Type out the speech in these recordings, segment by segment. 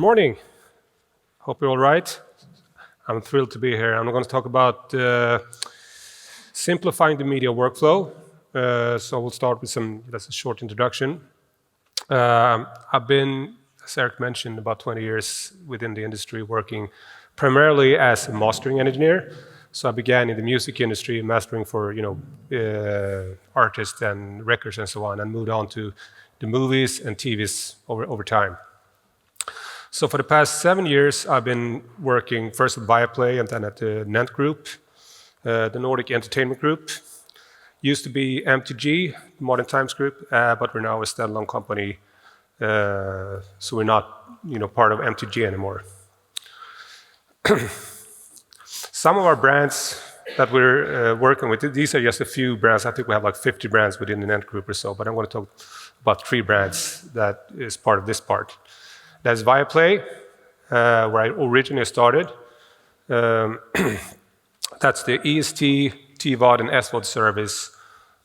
morning. Hope you're all right. I'm thrilled to be here. I'm going to talk about simplifying the media workflow. So we'll start with that's a short introduction. I've been, as Eric mentioned, about 20 years within the industry, working primarily as a mastering engineer. So I began in the music industry, mastering for artists and records and so on, and moved on to the movies and TVs over time. So for the past 7 years, I've been working first at Viaplay and then at the NENT Group, the Nordic Entertainment Group. Used to be MTG, Modern Times Group, but we're now a standalone company, so we're not part of MTG anymore. Some of our brands that we're working with, these are just a few brands. I think we have like 50 brands within the NENT Group or so, but I'm going to talk about 3 brands that is part of this part. That's Viaplay, where I originally started. That's the EST, TVOD, and SVOD service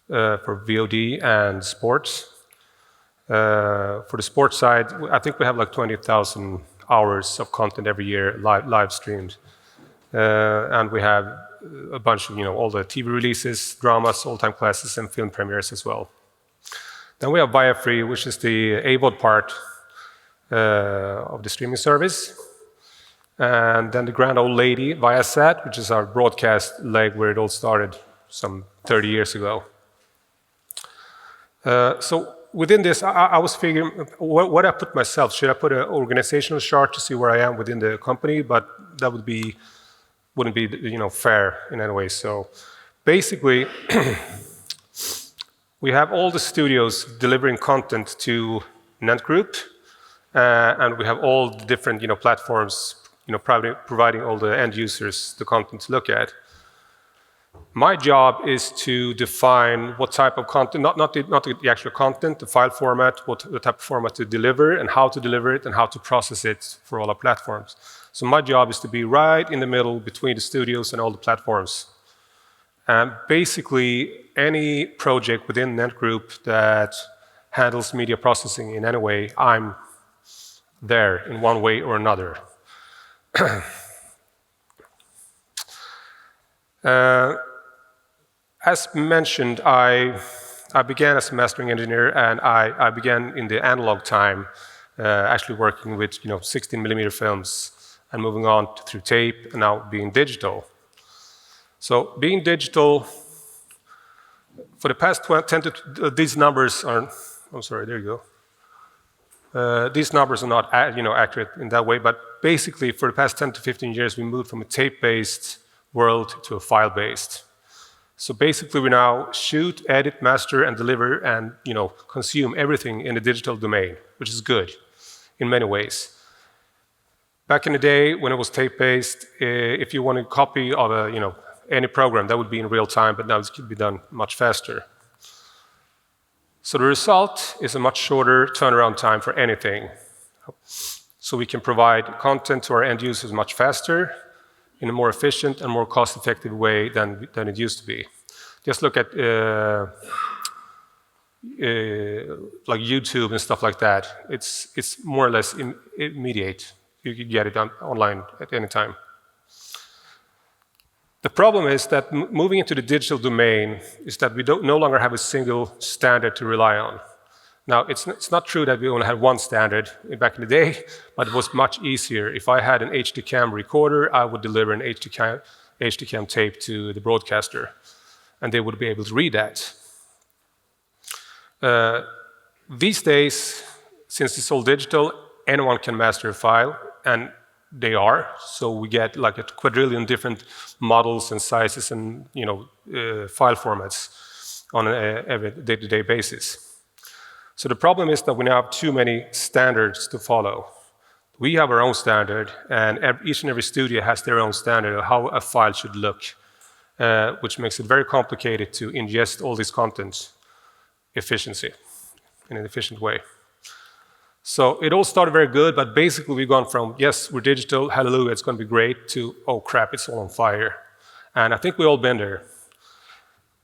for VOD and sports. For the sports side, I think we have like 20,000 hours of content every year live streamed. And we have a bunch of all the TV releases, dramas, all-time classes, and film premieres as well. Then we have Viafree, which is the AVOD part of the streaming service. And then the grand old lady, Viasat, which is our broadcast leg where it all started some 30 years ago. So within this, I was figuring what I put myself. Should I put an organizational chart to see where I am within the company? But that wouldn't be fair in any way. So basically, we have all the studios delivering content to NENT Group. And we have all the different platforms providing all the end users the content to look at. My job is to define what type of content, not the actual content, the file format, the type of format to deliver and how to deliver it and how to process it for all our platforms. So my job is to be right in the middle between the studios and all the platforms. And basically, any project within NENT Group that handles media processing in any way, I'm there in one way or another. As mentioned, I began as a mastering engineer, and I began in the analog time, actually working with 16mm films and moving on through tape and now being digital. So being digital, for the past 10 to these numbers are, I'm sorry, there you go. These numbers are not accurate in that way, but basically for the past 10 to 15 years, we moved from a tape-based world to a file-based. So basically we now shoot, edit, master, and deliver and consume everything in the digital domain, which is good in many ways. Back in the day when it was tape-based, if you want a copy of any program, that would be in real time, but now it could be done much faster. So the result is a much shorter turnaround time for anything. So we can provide content to our end users much faster, in a more efficient and more cost-effective way than it used to be. Just look at like YouTube and stuff like that. It's more or less immediate. You can get it online at any time. The problem is that moving into the digital domain is that we no longer have a single standard to rely on. Now, it's not true that we only had one standard back in the day, but it was much easier. If I had an HD cam recorder, I would deliver an HD cam tape to the broadcaster, and they would be able to read that. These days, since it's all digital, anyone can master a file, and they are. So we get like a quadrillion different models and sizes and file formats on a every day-to-day basis. So the problem is that we now have too many standards to follow. We have our own standard, and each and every studio has their own standard of how a file should look, which makes it very complicated to ingest all this content in an efficient way. So it all started very good, but basically we've gone from, yes, we're digital, hallelujah, it's going to be great, to, oh crap, it's all on fire. And I think we've all been there.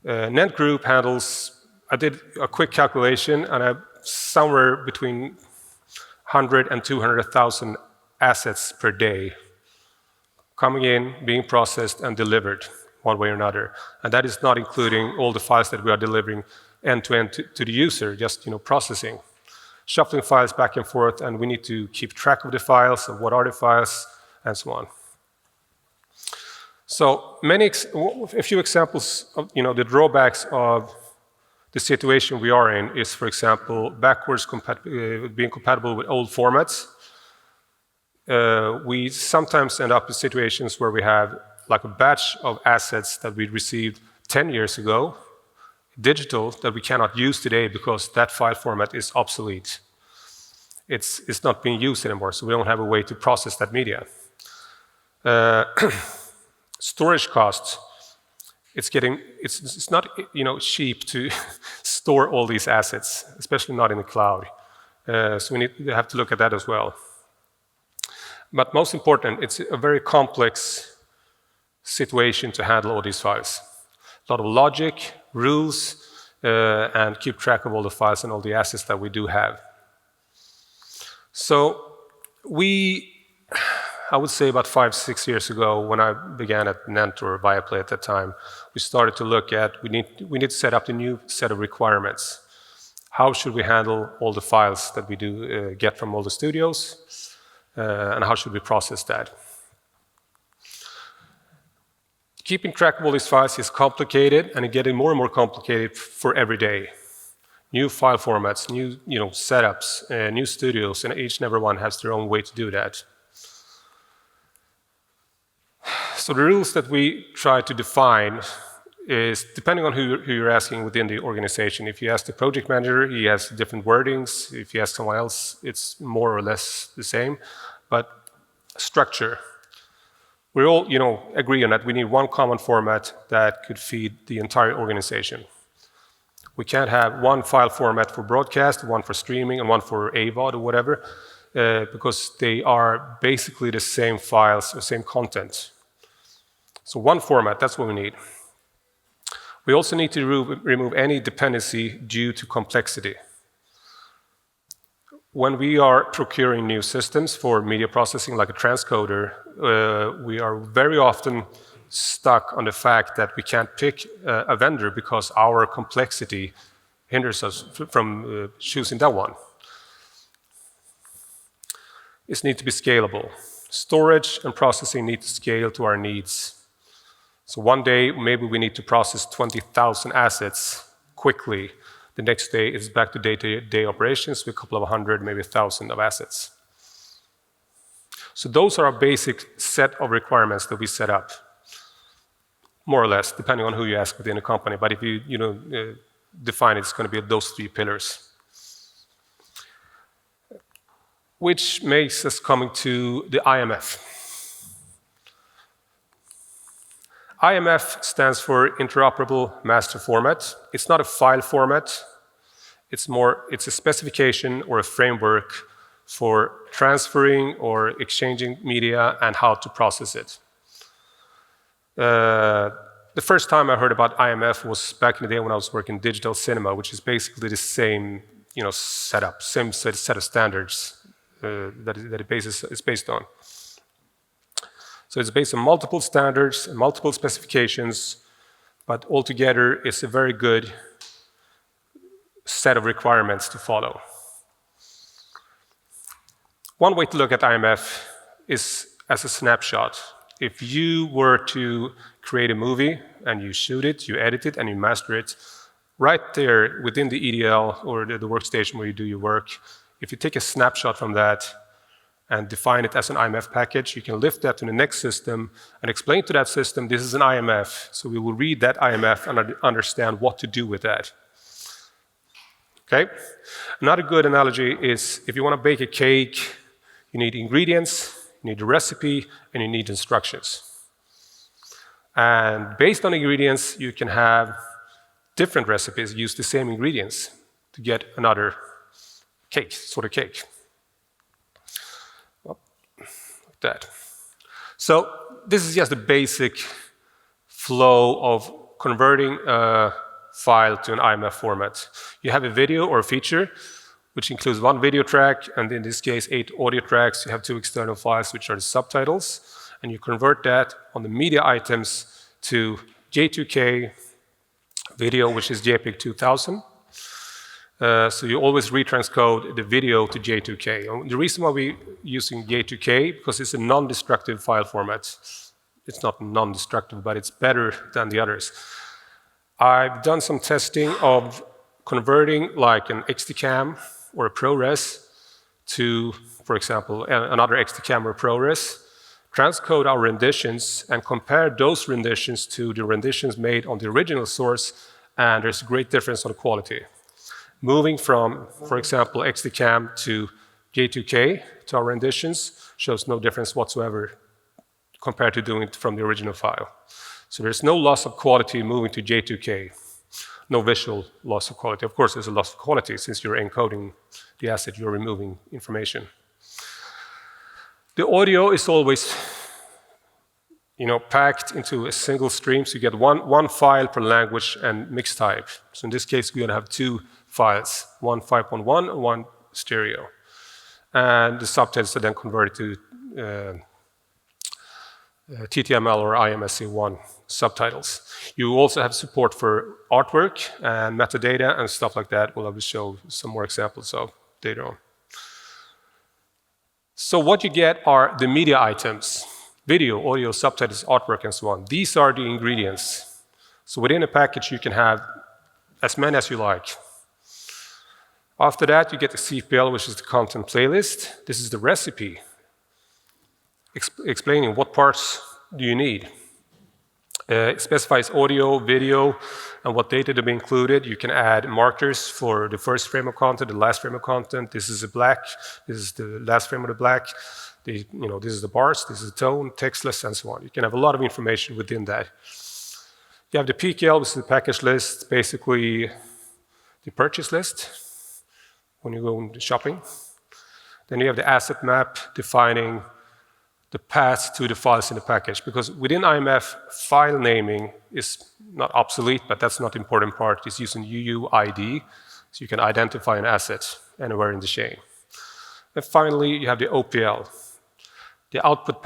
NENT Group handles, I did a quick calculation, and somewhere between 100 and 200,000 assets per day coming in, being processed, and delivered one way or another. And that is not including all the files that we are delivering end-to-end to the user, just processing. Shuffling files back and forth, and we need to keep track of the files, of what are the files, and so on. So a few examples of the drawbacks of the situation we are in is, for example, backwards being compatible with old formats. We sometimes end up in situations where we have like a batch of assets that we received 10 years ago, digital, that we cannot use today because that file format is obsolete. It's not being used anymore, so we don't have a way to process that media. Storage costs. It's not cheap to store all these assets, especially not in the cloud. So we have to look at that as well. But most important, it's a very complex situation to handle all these files. A lot of logic, rules, and keep track of all the files and all the assets that we do have. So I would say about 5-6 years ago, when I began at NENT or Viaplay at that time, we started to look at, we need to set up a new set of requirements. How should we handle all the files that we do get from all the studios, and how should we process that? Keeping track of all these files is complicated, and it's getting more and more complicated for every day. New file formats, new setups, new studios, and each and every one has their own way to do that. So the rules that we try to define is, depending on who you're asking within the organization. If you ask the project manager, he has different wordings. If you ask someone else, it's more or less the same. But structure. We all agree on that. We need one common format that could feed the entire organization. We can't have one file format for broadcast, one for streaming, and one for AVOD or whatever, because they are basically the same files, the same content. So one format, that's what we need. We also need to remove any dependency due to complexity. When we are procuring new systems for media processing, like a transcoder, we are very often stuck on the fact that we can't pick a vendor because our complexity hinders us from choosing that one. It needs to be scalable. Storage and processing need to scale to our needs. So one day, maybe we need to process 20,000 assets quickly. The next day, it's back to day-to-day operations with a couple of hundred, maybe 1,000 of assets. So those are our basic set of requirements that we set up, more or less, depending on who you ask within a company. But if you define it, it's going to be those 3 pillars. Which makes us coming to the IMF. IMF stands for Interoperable Master Format. It's not a file format. It's a specification or a framework for transferring or exchanging media and how to process it. The first time I heard about IMF was back in the day when I was working in digital cinema, which is basically the same setup, same set of standards that it's based on. So it's based on multiple standards and multiple specifications, but altogether it's a very good set of requirements to follow. One way to look at IMF is as a snapshot. If you were to create a movie and you shoot it, you edit it, and you master it, right there within the EDL or the workstation where you do your work, if you take a snapshot from that and define it as an IMF package, you can lift that to the next system and explain to that system, this is an IMF. So we will read that IMF and understand what to do with that. Okay? Another good analogy is if you want to bake a cake, you need ingredients, you need a recipe, and you need instructions. And based on ingredients, you can have different recipes, use the same ingredients to get another cake, sort of cake. Like that. So this is just the basic flow of converting a file to an IMF format. You have a video or a feature. which includes one video track, and in this case, 8 audio tracks. You have 2 external files, which are the subtitles, and you convert that on the media items to J2K video, which is JPEG 2000. So you always retranscode the video to J2K. And the reason why we're using J2K, because it's a non-destructive file format. It's not non-destructive, but it's better than the others. I've done some testing of converting like an XDCAM or a ProRes to, for example, another XDCAM or ProRes, transcode our renditions and compare those renditions to the renditions made on the original source, and there's a great difference on the quality. Moving from, for example, XDCAM to J2K to our renditions shows no difference whatsoever compared to doing it from the original file. So there's no loss of quality moving to J2K, no visual loss of quality. Of course, there's a loss of quality since you're encoding the asset, you're removing information. The audio is always packed into a single stream, so you get one file per language and mix type. So in this case, we're going to have 2 files, one 5.1 and one stereo. And the subtitles are then converted to TTML or IMSC1 subtitles. You also have support for artwork and metadata and stuff like that. We'll show some more examples of later on. So what you get are the media items: video, audio, subtitles, artwork, and so on. These are the ingredients. So within a package, you can have as many as you like. After that, you get the CPL, which is the content playlist. This is the recipe, explaining what parts do you need. It specifies audio, video, and what data to be included. You can add markers for the first frame of content, the last frame of content. This is a black. This is the last frame of the black. This is the bars. This is the tone, textless, and so on. You can have a lot of information within that. You have the PKL, which is the package list, basically the purchase list when you go into shopping. Then you have the asset map defining the path to the files in the package, because within IMF, file naming is not obsolete, but that's not the important part. It's using UUID, so you can identify an asset anywhere in the chain. And finally, you have the OPL, the output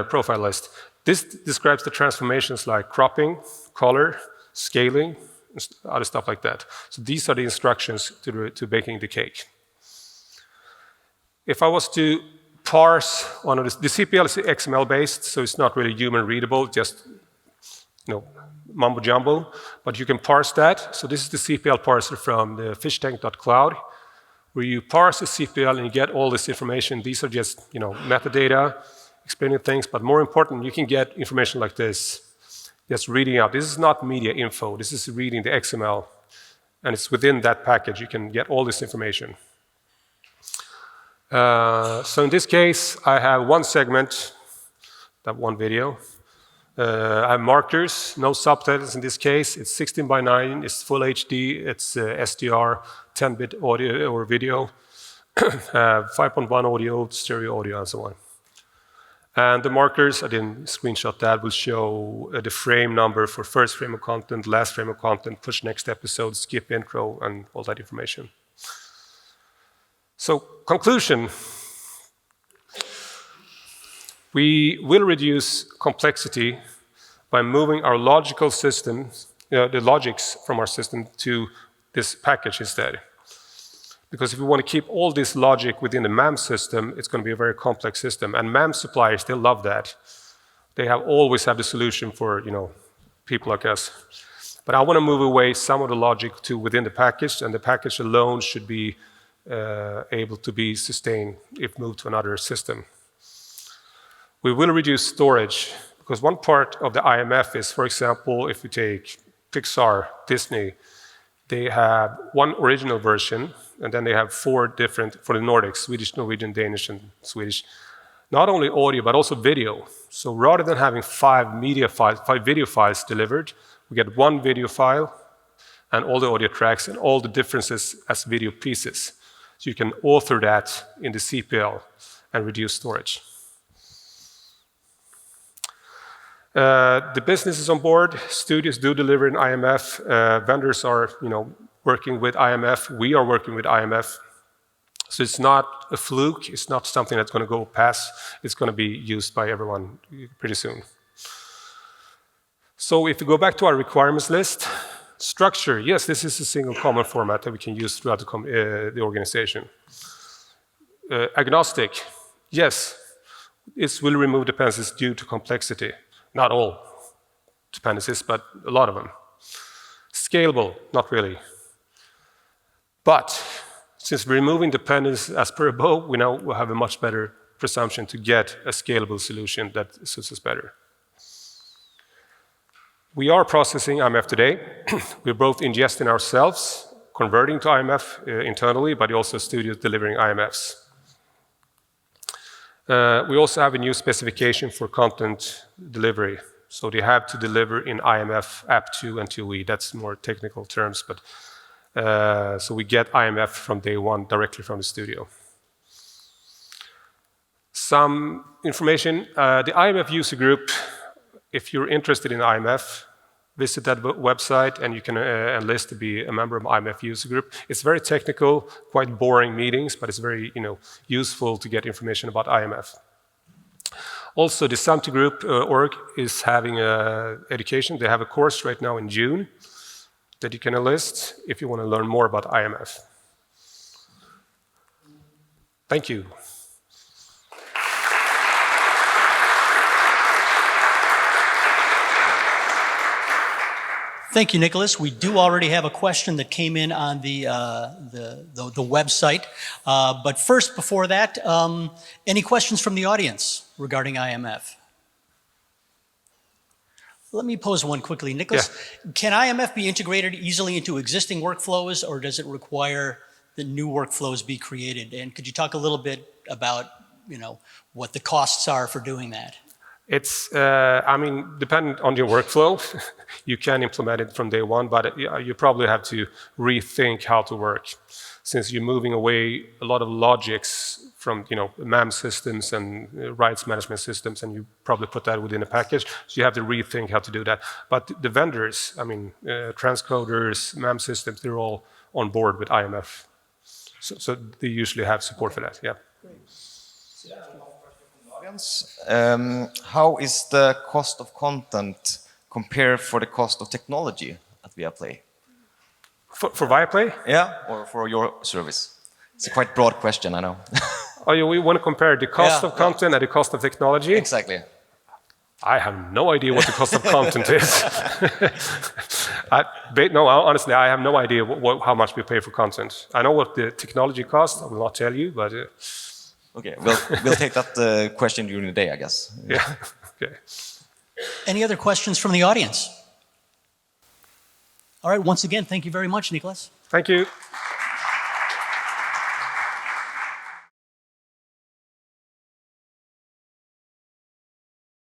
profile list. This describes the transformations like cropping, color, scaling, and other stuff like that. So these are the instructions to baking the cake. If I was to parse one of the CPL is XML based, so it's not really human readable, just mumbo jumbo, but you can parse that. So this is the CPL parser from the fishtank.cloud, where you parse the CPL and you get all this information. These are just metadata, explaining things, but more important, you can get information like this, just reading out. This is not media info, this is reading the XML, and it's within that package. You can get all this information. So in this case, I have one segment, that one video. I have markers, no subtitles in this case. It's 16:9, it's full HD, it's SDR, 10-bit audio or video, 5.1 audio, stereo audio, and so on. And the markers, I didn't screenshot that, will show the frame number for first frame of content, last frame of content, push next episode, skip intro, and all that information. So, conclusion. We will reduce complexity by moving our logical systems, the logics from our system to this package instead. Because if we want to keep all this logic within the MAM system, it's going to be a very complex system. And MAM suppliers, they love that. They always have the solution for people like us. But I want to move away some of the logic to within the package, and the package alone should be able to be sustained if moved to another system. We will reduce storage, because one part of the IMF is, for example, if we take Pixar, Disney, they have one original version, and then they have 4 different, for the Nordics, Swedish, Norwegian, Danish, and Swedish, not only audio, but also video. So rather than having 5 video files delivered, we get 1 video file and all the audio tracks and all the differences as video pieces. So you can author that in the CPL and reduce storage. The business is on board. Studios do deliver in IMF. Vendors are, working with IMF. We are working with IMF. So it's not a fluke, it's not something that's going to go past, it's going to be used by everyone pretty soon. So if we go back to our requirements list, structure, yes, this is a single common format that we can use throughout the organization. Agnostic, yes, it will remove dependencies due to complexity. Not all dependencies, but a lot of them. Scalable, not really. But since we're removing dependencies as per above, we now will have a much better presumption to get a scalable solution that suits us better. We are processing IMF today. We're both ingesting ourselves, converting to IMF internally, but also studios delivering IMFs. We also have a new specification for content delivery. So they have to deliver in IMF, App2, and 2E. That's more technical terms, but so we get IMF from day one directly from the studio. Some information, the IMF user group, if you're interested in IMF, visit that website and you can enlist to be a member of IMF user group. It's very technical, quite boring meetings, but it's very useful to get information about IMF. Also, the Samti Group org is having education. They have a course right now in June that you can enlist if you want to learn more about IMF. Thank you. Thank you, Niklas. We do already have a question that came in on the website. But first, before that, any questions from the audience regarding IMF? Let me pose one quickly. Niklas, can IMF be integrated easily into existing workflows, or does it require that new workflows be created? And could you talk a little bit about what the costs are for doing that? It's, dependent on your workflow. You can implement it from day one, but you probably have to rethink how to work. Since you're moving away a lot of logics from MAM systems and rights management systems, and you probably put that within a package, so you have to rethink how to do that. But the vendors, transcoders, MAM systems, they're all on board with IMF. So they usually have support for that, yeah. How is the cost of content compared for the cost of technology at Viaplay? For Viaplay? Yeah, or for your service? It's a quite broad question, I know. We want to compare the cost of content and the cost of technology? Exactly. I have no idea what the cost of content is. Honestly, I have no idea how much we pay for content. I know what the technology costs. I will not tell you, but... Okay, we'll take that question during the day, I guess. Yeah, okay. Any other questions from the audience? All right, once again, thank you very much, Niklas. Thank you.